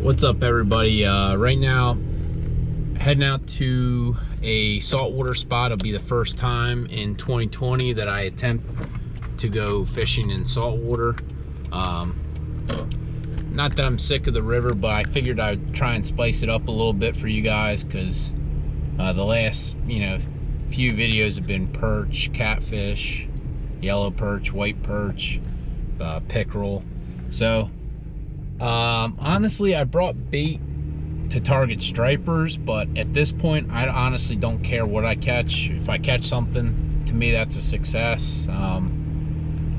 What's up, everybody? Right now, heading out to a saltwater spot. It'll be the first time in 2020 that I attempt to go fishing in saltwater. Not that I'm sick of the river, but I figured I'd try and spice it up a little bit for you guys, because the last few videos have been perch, catfish, yellow perch, white perch, pickerel. So honestly, I brought bait to target stripers, but at this point I honestly don't care what I catch. If I catch something, to me that's a success.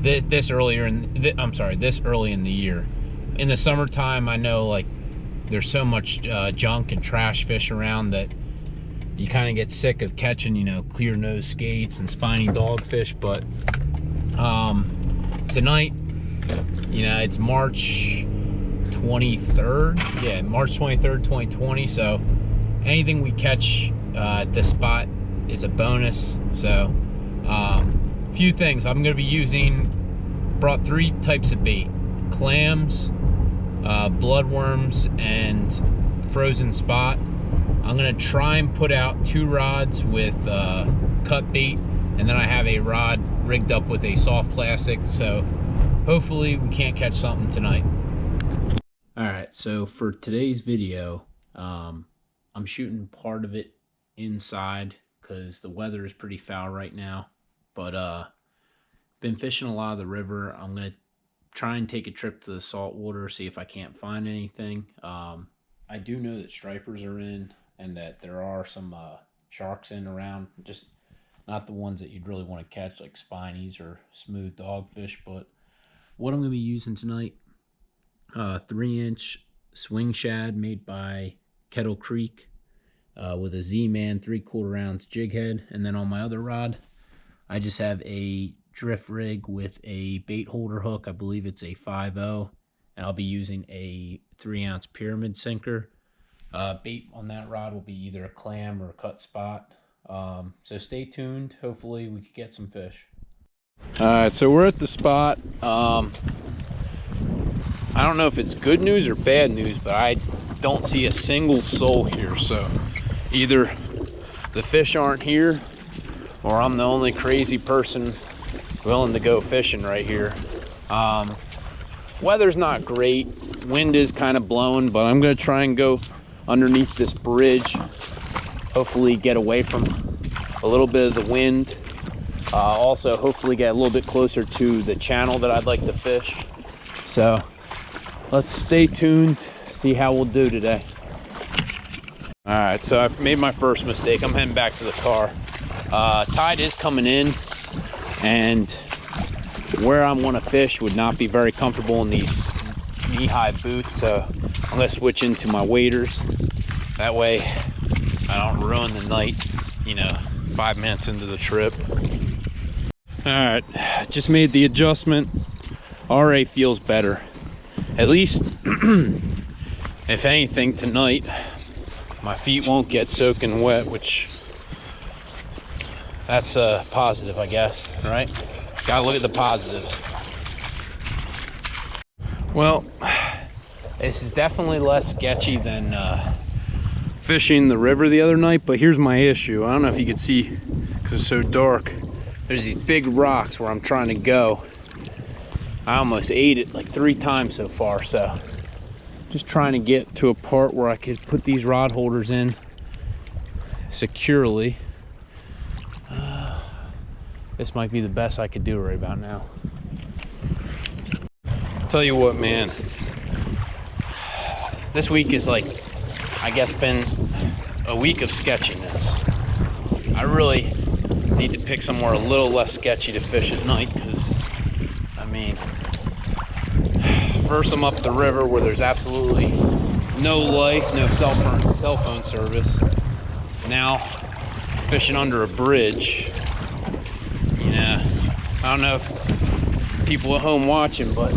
This early in the year. In the summertime, I know like there's so much junk and trash fish around that you kind of get sick of catching, clear nose skates and spiny dogfish. But tonight, it's March 23rd. Yeah, March 23rd, 2020. So anything we catch at this spot is a bonus. So few things I'm going to be using. Brought 3 types of bait: clams, bloodworms, and frozen spot. I'm gonna try and put out 2 rods with cut bait, and then I have a rod rigged up with a soft plastic, so hopefully we can't catch something tonight. Alright, so for today's video, I'm shooting part of it inside because the weather is pretty foul right now, but been fishing a lot of the river. I'm gonna try and take a trip to the saltwater, see if I can't find anything. I do know that stripers are in and that there are some sharks in around, just not the ones that you'd really want to catch, like spinies or smooth dogfish. But what I'm going to be using tonight, 3-inch swing shad made by Kettle Creek with a Z-Man 3/4 ounce jig head. And then on my other rod, I just have a drift rig with a bait holder hook. I believe it's a 5.0, and I'll be using a 3-ounce pyramid sinker. Bait on that rod will be either a clam or a cut spot. So stay tuned. Hopefully we could get some fish. All right, so we're at the spot. I don't know if it's good news or bad news, but I don't see a single soul here. So either the fish aren't here, or I'm the only crazy person willing to go fishing right here. Weather's not great. Wind is kind of blowing, but I'm gonna try and go underneath this bridge. Hopefully get away from a little bit of the wind. Also, hopefully get a little bit closer to the channel that I'd like to fish. So let's stay tuned, see how we'll do today. All right, so I've made my first mistake. I'm heading back to the car. Tide is coming in, and where I want to fish would not be very comfortable in these knee-high boots, so I'm going to switch into my waders. That way I don't ruin the night, 5 minutes into the trip. Alright, just made the adjustment. Already feels better. At least, if anything, tonight my feet won't get soaking wet, which that's a positive, I guess, right? Gotta look at the positives. Well, this is definitely less sketchy than fishing the river the other night, but here's my issue. I don't know if you can see because it's so dark. There's these big rocks where I'm trying to go. I almost ate it like 3 times so far, so just trying to get to a part where I could put these rod holders in securely. This might be the best I could do right about now. Tell you what, man, this week is like, I guess, been a week of sketchiness. I really need to pick somewhere a little less sketchy to fish at night, because first I'm up the river where there's absolutely no life, no cell phone service. Now fishing under a bridge. I don't know if people at home watching, but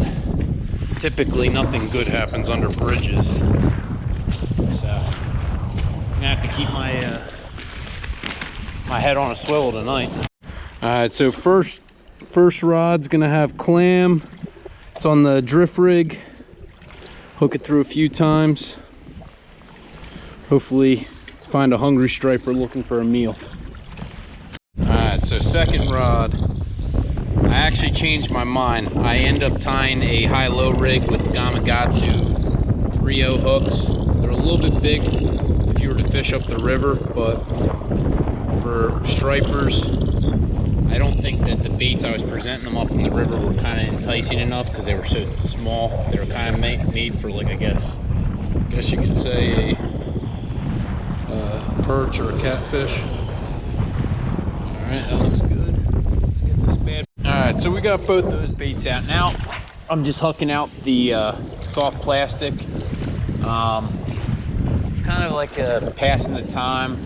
typically nothing good happens under bridges. So I'm gonna have to keep my my head on a swivel tonight. All right, so first rod's gonna have clam. It's on the drift rig. hook it through a few times. Hopefully find a hungry striper looking for a meal. Alright, so second rod. I actually changed my mind. I end up tying a high-low rig with Gamagatsku 3.0 hooks. They're a little bit big if you were to fish up the river, but for stripers, I don't think that the baits I was presenting them up in the river were kind of enticing enough because they were so small. They were kind of made for, like, I guess you could say a perch or a catfish. Alright, that looks good. Let's get this bad. Alright, so we got both those baits out. Now I'm just hooking out the soft plastic. It's kind of like a passing the time.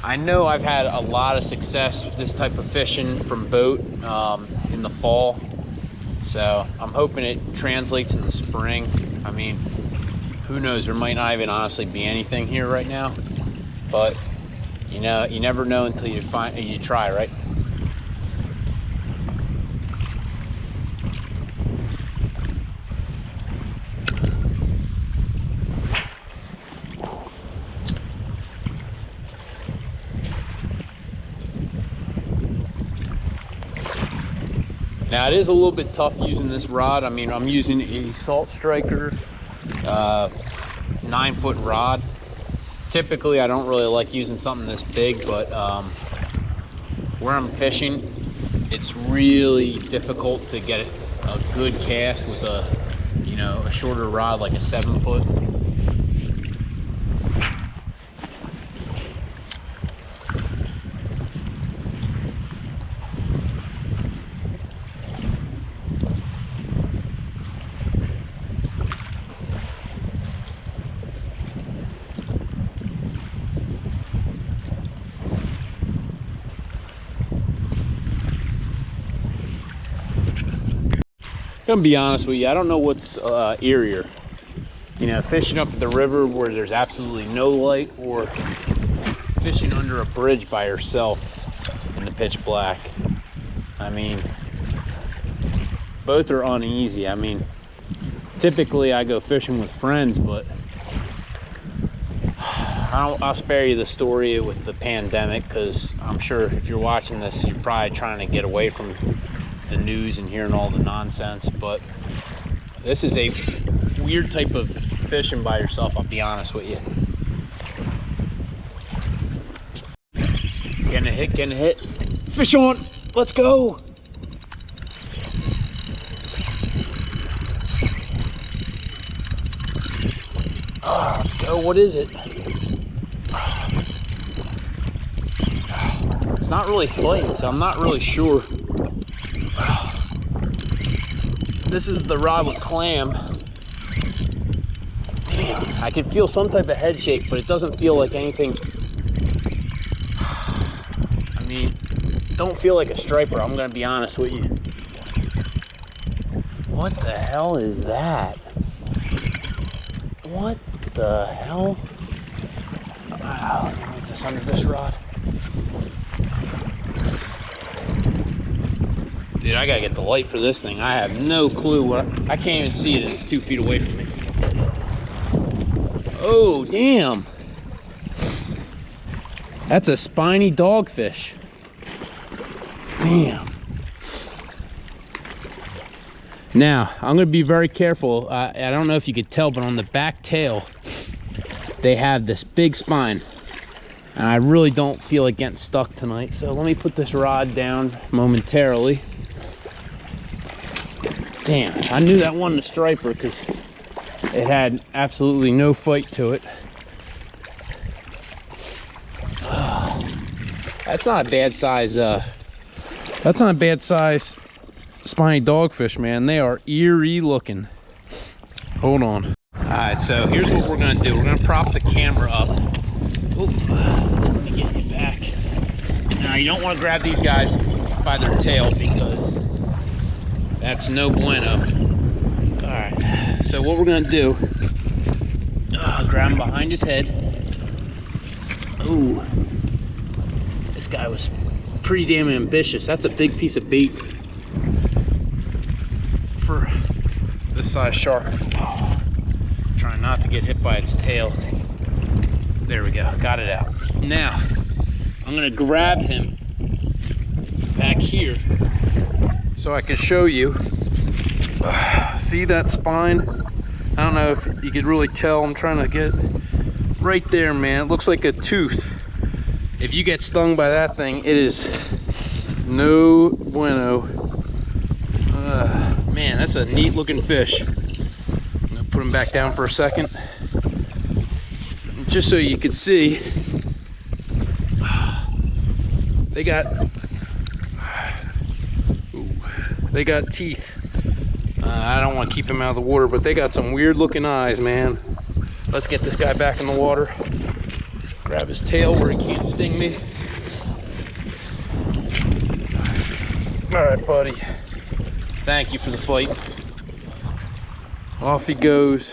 I know I've had a lot of success with this type of fishing from boat in the fall, so I'm hoping it translates in the spring. I mean, who knows, there might not even honestly be anything here right now, but you know, you never know until you try, right? Now it is a little bit tough using this rod. I mean, I'm using a Salt Striker 9-foot rod. Typically I don't really like using something this big, but where I'm fishing, it's really difficult to get a good cast with a shorter rod like a 7-foot. I'm gonna be honest with you, I don't know what's eerier, fishing up at the river where there's absolutely no light, or fishing under a bridge by yourself in the pitch black. I mean, both are uneasy. I mean, typically I go fishing with friends, but I'll spare you the story with the pandemic, because I'm sure if you're watching this, you're probably trying to get away from the news and hearing all the nonsense. But this is a weird type of fishing by yourself, I'll be honest with you. Getting a hit. Fish on, let's go. Let's go, what is it? It's not really fighting, so I'm not really sure. This is the rod with Clam. Damn, I can feel some type of head shake, but it doesn't feel like anything. I mean, don't feel like a striper, I'm gonna be honest with you. What the hell is that? What the hell? Let me move this under this rod. Dude, I gotta get the light for this thing. I have no clue what I can't even see it. It's 2 feet away from me. Oh, damn. That's a spiny dogfish. Damn. Now, I'm gonna be very careful. I don't know if you could tell, but on the back tail, they have this big spine. And I really don't feel like getting stuck tonight. So let me put this rod down momentarily. Damn, I knew that wasn't a striper because it had absolutely no fight to it. That's not a bad size. That's not a bad size spiny dogfish, man. They are eerie looking. Hold on. All right, so here's what we're gonna do. We're gonna prop the camera up. Oop, let me get you back. Now you don't want to grab these guys by their tail because that's no bueno. All right, so what we're gonna do, grab him behind his head. Ooh, this guy was pretty damn ambitious. That's a big piece of bait for this size shark. Oh. trying not to get hit by its tail. There we go, got it out. Now, I'm gonna grab him back here so I can show you. See that spine? I don't know if you could really tell. I'm trying to get right there, man. It looks like a tooth. If you get stung by that thing, it is no bueno. Man, that's a neat looking fish. I'm gonna put him back down for a second, just so you can see. They got teeth. I don't want to keep him out of the water, but they got some weird looking eyes, man. Let's get this guy back in the water. Grab his tail where he can't sting me. All right, buddy. Thank you for the fight. Off he goes.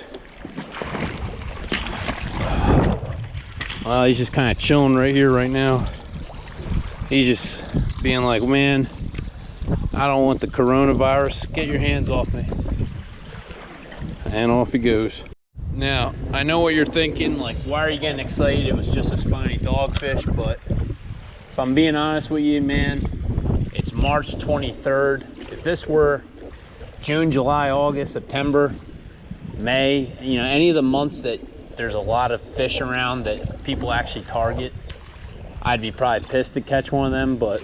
Well, he's just kind of chilling right here right now. He's just being like, man, I don't want the coronavirus. Get your hands off me. And off he goes. Now, I know what you're thinking, like, why are you getting excited? It was just a spiny dogfish, but if I'm being honest with you, man, it's March 23rd. If this were June, July, August, September, May, you know, any of the months that there's a lot of fish around that people actually target, I'd be probably pissed to catch one of them. But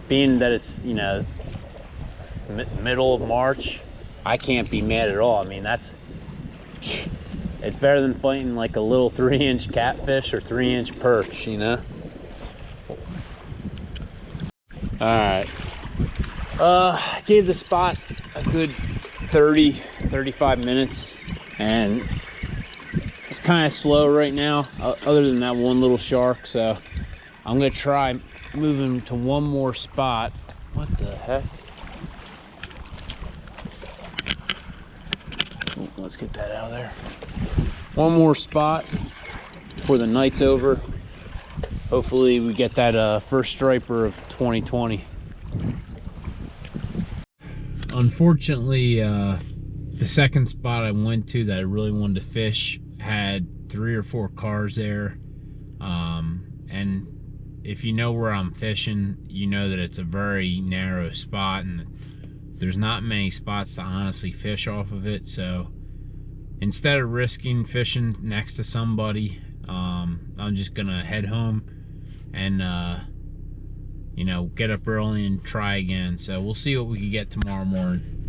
being that it's, you know, middle of March, I can't be mad at all. I mean, it's better than fighting like a little 3-inch catfish or 3-inch perch, you know. All right, gave the spot a good 30-35 minutes, and it's kind of slow right now, other than that one little shark. So I'm gonna try moving to one more spot. What the heck? Oh, let's get that out of there. One more spot before the night's over. Hopefully we get that first striper of 2020. Unfortunately, the second spot I went to that I really wanted to fish had 3 or 4 cars there. And if you know where I'm fishing, you know that it's a very narrow spot and there's not many spots to honestly fish off of it. So instead of risking fishing next to somebody, I'm just gonna head home and you know, get up early and try again. So we'll see what we can get tomorrow morning.